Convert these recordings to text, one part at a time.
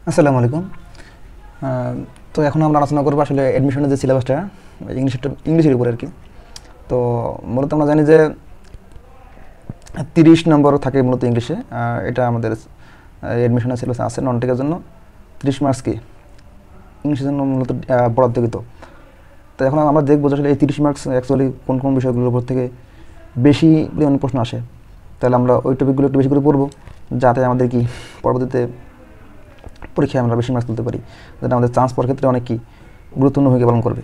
আসসালামু আলাইকুম। তো এখন আমরা আলোচনা করবো আসলে অ্যাডমিশনের যে সিলেবাসটা ইংলিশের উপরে আর কি। তো মূলত আমরা জানি যে 30 নম্বর থাকে মূলত ইংলিশে। এটা আমাদের অ্যাডমিশনের সিলেবাস আছে নন টেকের জন্য 30 মার্কস কি ইংলিশের জন্য মূলত বরাদ্দকৃত। তো এখন আমরা দেখবো যে আসলে এই 30 মার্কস অ্যাকচুয়ালি কোন কোন বিষয়গুলোর উপর থেকে বেশি পরিমাণে প্রশ্ন আসে। তাহলে আমরা ওই টপিকগুলো একটু বেশি করে পড়বো, যাতে আমাদের কি পরবর্তীতে পরীক্ষায় আমরা বেশি মার্কস তুলতে পারি, যেটা আমাদের চান্স পাওয়ার ক্ষেত্রে অনেক কি গুরুত্বপূর্ণ ভূমিকা পালন করবে।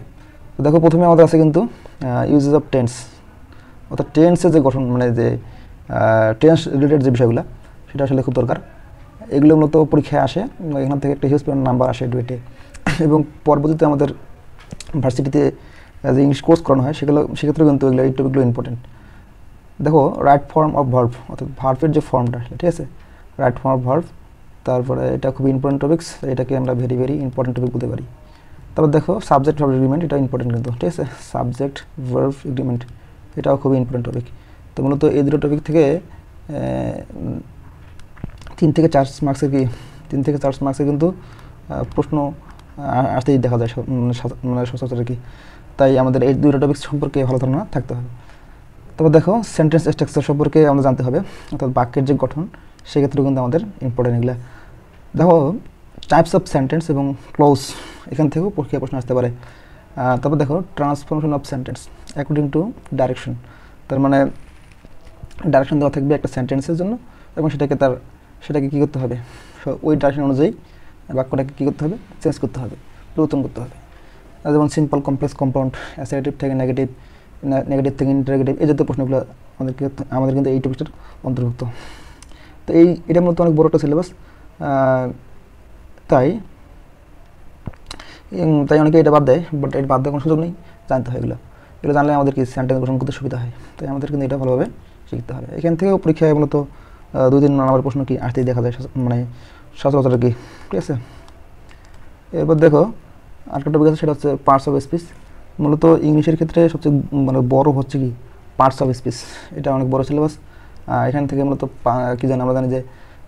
তো দেখো, প্রথমে আমাদের আছে কিন্তু ইউজেস অফ টেন্স, অর্থাৎ টেন্সের যে গঠন, মানে যে টেন্স রিলেটেড যে বিষয়গুলো, সেটা আসলে খুব দরকার। এগুলো মূলত পরীক্ষায় আসে, এখান থেকে একটা হিউজ পরিমাণ নাম্বার আসে ডুয়েটে। এবং পরবর্তীতে আমাদের ভার্সিটিতে যে ইংলিশ কোর্স করানো হয় সেক্ষেত্রেও কিন্তু এই টপিকগুলো ইম্পর্টেন্ট। দেখো, রাইট ফর্ম অফ ভার্ব, অর্থাৎ ভার্বের যে ফর্মটা, ঠিক আছে, রাইট ফর্ম অফ ভার্ব। তারপরে এটা খুবই ইম্পর্টেন্ট টপিক্স, এটাকে আমরা ভেরি ভেরি ইম্পর্টেন্ট টপিক বলতে পারি। তারপর দেখো, সাবজেক্ট ভার্ব এগ্রিমেন্ট, এটা ইম্পর্টেন্ট কিন্তু, ঠিক আছে, সাবজেক্ট ভার্ব এগ্রিমেন্ট এটাও খুবই ইম্পর্টেন্ট টপিক। তো মূলত এই দুটো টপিক থেকে 3 থেকে 4 মার্কসের কিন্তু প্রশ্ন আসতেই দেখা যায়, মানে সচরাচর আর কি। তাই আমাদের এই দুটো টপিক সম্পর্কে ভালো ধারণা থাকতে হবে। তারপর দেখো, সেন্টেন্স স্ট্রাকচার সম্পর্কে আমাদের জানতে হবে, অর্থাৎ বাক্যের যে গঠন, সেক্ষেত্রেও কিন্তু আমাদের ইম্পর্টেন্ট এগুলো। দেখো, টাইপস অফ সেন্টেন্স এবং ক্লোজ, এখান থেকেও পরীক্ষায় প্রশ্ন আসতে পারে। তারপর দেখো, transformation of sentence according to direction, তার মানে ডাইরেকশন দেওয়া থাকবে একটা সেন্টেন্সের জন্য, এবং সেটাকে কী করতে হবে, ওই ডাইরেকশন অনুযায়ী বাক্যটাকে কী করতে হবে, চেঞ্জ করতে হবে, পরিবর্তন করতে হবে। যেমন সিম্পল, কমপ্লেক্স, কম্পাউন্ড, অ্যাসার্টিভ থেকে নেগেটিভ, নেগেটিভ থেকে ইন্টারোগেটিভ, এই জাতীয় প্রশ্নগুলো আমাদের কিন্তু এই টপিকটার অন্তর্ভুক্ত। তো এটা মূলত অনেক বড় একটা সিলেবাস, তাই অনেকে এটা বাদ দেয়, বাট এটা বাদ দেওয়ার কোনো সুযোগ নেই, জানতে হয় এগুলো জানলে আমাদের কি সেন্টেন্স গঠন করতে সুবিধা হয়। তাই আমাদের কিন্তু এটা ভালোভাবে শিখতে হবে। এখান থেকেও পরীক্ষায় মূলত 2-3 নম্বর প্রশ্ন কি আসতেই দেখা যায়, মানে সচরাচর কি, ঠিক আছে। এরপর দেখো, আরেকটা টপিক আছে, সেটা হচ্ছে পার্টস অফ স্পিচ। মূলত ইংলিশের ক্ষেত্রে সবচেয়ে মানে বড় হচ্ছে কি পার্টস অফ স্পিচ, এটা অনেক বড় সিলেবাস। এখান থেকে মূলত কি জানি, আমরা জানি যে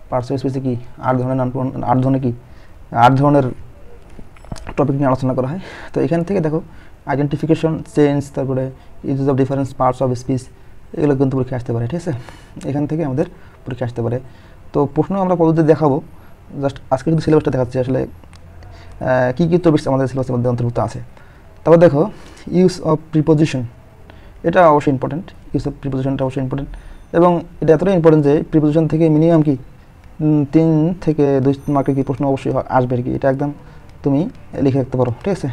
পার্টস অফ স্পিচে কি 8 ধরনের টপিক নিয়ে আলোচনা করা হয়। তো এখান থেকে দেখো, আইডেন্টিফিকেশন, চেঞ্জ, তারপরে uses of difference parts of speech, এগুলো কিন্তু পরীক্ষা আসতে পারে, ঠিক আছে। এখান থেকে আমাদের পরীক্ষা আসতে পারে। তো প্রশ্ন আমরা পদ্ধতি দেখাবো, জাস্ট আজকে কিন্তু সিলেবাসটা দেখাচ্ছি আসলে কী কী টপিকস আমাদের সিলেবাসের মধ্যে অন্তর্ভুক্ত আছে। তারপর দেখো, ইউজ অফ প্রিপোজিশন, এটা অবশ্যই ইম্পর্টেন্ট, ইউজ অফ প্রিপোজিশনটা অবশ্যই ইম্পর্টেন্ট। এবং এটা এতটাই ইম্পর্টেন্ট যে প্রিপোজিশন থেকে মিনিমাম কি 3 থেকে 2 মার্কের কি প্রশ্ন অবশ্যই আসবে আর কি, এটা একদম তুমি লিখে রাখতে পারো, ঠিক আছে।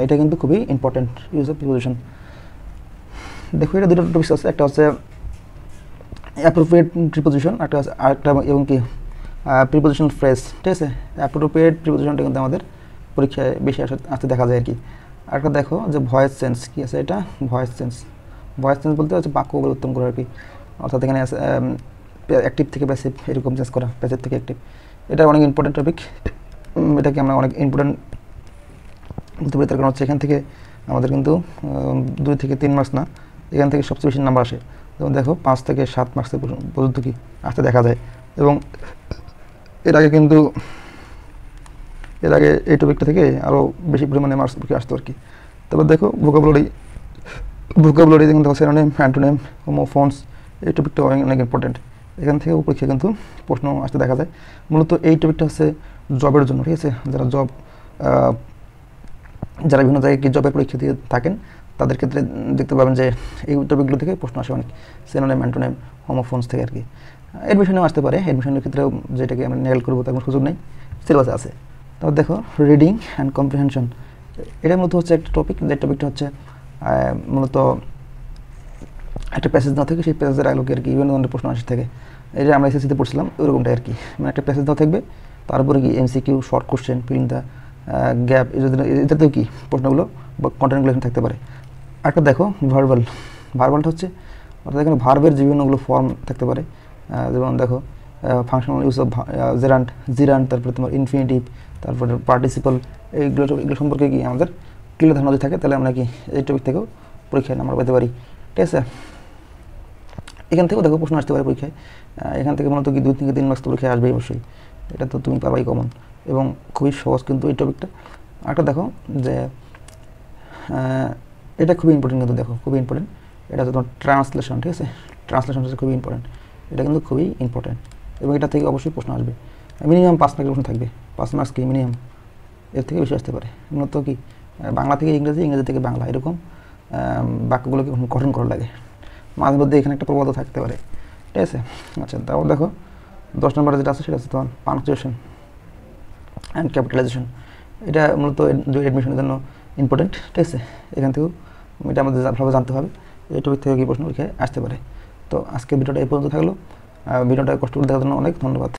এটা কিন্তু খুবই ইম্পর্টেন্ট, ইউজ অফ প্রিপোজিশন। দেখো, এটা দুটো টপিক আছে, একটা হচ্ছে অ্যাপ্রোপ্রিয়েট প্রিপোজিশন, আরেকটা এবং কি প্রিপোজিশন ফ্রেজ, ঠিক আছে। অ্যাপ্রোপ্রিয়েট প্রিপোজিশনটা কিন্তু আমাদের পরীক্ষায় বেশি আসতে দেখা যায় আর কি। আরেকটা দেখো যে ভয়েস চেঞ্জ, কি আছে এটা, ভয়েস চেঞ্জ বলতে হচ্ছে বাক্য পরিবর্তন করা আর কি, অর্থাৎ এখানে আছে অ্যাক্টিভ থেকে প্যাসিভ এরকম চেঞ্জ করা, প্যাসিভ থেকে অ্যাক্টিভ। এটা অনেক ইম্পর্টেন্ট টপিক, এটাকে আমরা অনেক ইম্পর্টেন্ট বলতে পারি। তার কারণ হচ্ছে এখান থেকে আমাদের কিন্তু 2 থেকে 3 মার্কস না, এখান থেকে সবচেয়ে বেশি নাম্বার আসে। যেমন দেখো, 5 থেকে 7 মার্কসের পর্যন্ত কি আসতে দেখা যায়। এবং এর আগে এই টপিকটা থেকে আরও বেশি পরিমাণে মার্কস আসতো আর কি। তারপর দেখো, ভোকাবুলারি কিন্তু সিনোনিম, অ্যান্টোনিম, হোমোফোনস, এই টপিকটা অনেক ইম্পর্টেন্ট। এখান থেকে পরীক্ষা কিন্তু প্রশ্ন আসতে দেখা যায়। মূলত এই টপিকটা হচ্ছে জবের জন্য, ঠিক আছে, যারা বিভিন্ন জায়গায় কি জবের পরীক্ষা দিয়ে থাকেন, তাদের ক্ষেত্রে দেখতে পাবেন যে এই টপিকগুলো থেকে প্রশ্ন আসে অনেক, সিনোনিম, অ্যান্টোনিম, হোমোফোনস থেকে আর কি। অ্যাডমিশনেও আসতে পারে, অ্যাডমিশনের ক্ষেত্রেও যেটাকে আমরা নেগেল করবো তার কোনো সুযোগ নেই, সিলেবাসে আছে। তারপর দেখো, রিডিং অ্যান্ড কম্প্রিহেনশন, এটা মূলত হচ্ছে একটা টপিক, যে টপিকটা হচ্ছে মূলত একটা প্যাসেজ না থেকে সেই প্যাসেজের আলোকে আর কি বিভিন্ন ধরনের প্রশ্ন আসে থাকে। এটা আমরা এসএসসিতে পড়ছিলাম ওইরকমটাই আর কি, মানে একটা প্যাসেজ দেওয়া থাকবে, তারপরে কি MCQ, short question, fill in the gap, এটাতেও কি প্রশ্নগুলো বা কন্টেন্টগুলো এখানে থাকতে পারে। একটা দেখো, ভার্বালটা হচ্ছে, অর্থাৎ এখানে ভার্বের বিভিন্নগুলো ফর্ম থাকতে পারে। যেমন দেখো, ফাংশনাল ইউজ অফ জিরান্ট, তারপরে তোমার ইনফিনিটিভ, তারপরে পার্টিসিপল, এগুলো সম্পর্কে কি আমাদের ক্লিয়ার ধারণা যদি থাকে, তাহলে আমরা কি এই টপিক থেকেও পরীক্ষায় নাম্বার পেতে পারি, ঠিক আছে। এখান থেকেও দেখো প্রশ্ন আসতে পারে পরীক্ষায়, এখান থেকে মূলত কি 2 থেকে 3 মার্কস পরীক্ষায় আসবেই অবশ্যই। এটা তো তুমি পারবাই কমন, এবং খুবই সহজ কিন্তু এই টপিকটা। আরেকটা দেখো যে এটা খুবই ইম্পর্টেন্ট, কিন্তু দেখো খুবই ইম্পর্টেন্ট, এটা হচ্ছে তোমার ট্রান্সলেশন, ঠিক আছে? ট্রান্সলেশন হচ্ছে খুবই ইম্পর্টেন্ট, এটা কিন্তু খুবই ইম্পর্টেন্ট, এবং এটা থেকে অবশ্যই প্রশ্ন আসবে, মিনিমাম 5 মার্কের প্রশ্ন থাকবে, 5 মার্কস কি মিনিমাম, এর থেকে বেশি আসতে পারে। মূলত কি বাংলা থেকে ইংরেজি, ইংরেজি থেকে বাংলা, এরকম বাক্যগুলোকে গঠন করা লাগে, মাঝে মধ্যে এখানে একটা প্রবাদ থাকতে পারে, ঠিক আছে? আচ্ছা, তারপর দেখো 10 নম্বরে যেটা আছে সেটা হচ্ছে তোমার পাংচুয়েশন অ্যান্ড ক্যাপিটালাইজেশন। এটা মূলত অ্যাডমিশনের জন্য ইম্পর্টেন্ট, ঠিক আছে? এখান থেকেও এটা আমাদের ভালো জানতে হবে, এই টপিক থেকে কি প্রশ্ন পরীক্ষায় আসতে পারে। তো আজকে ভিডিওটা এই পর্যন্ত থাকলো, ভিডিওটা কষ্ট করে দেখার জন্য অনেক ধন্যবাদ।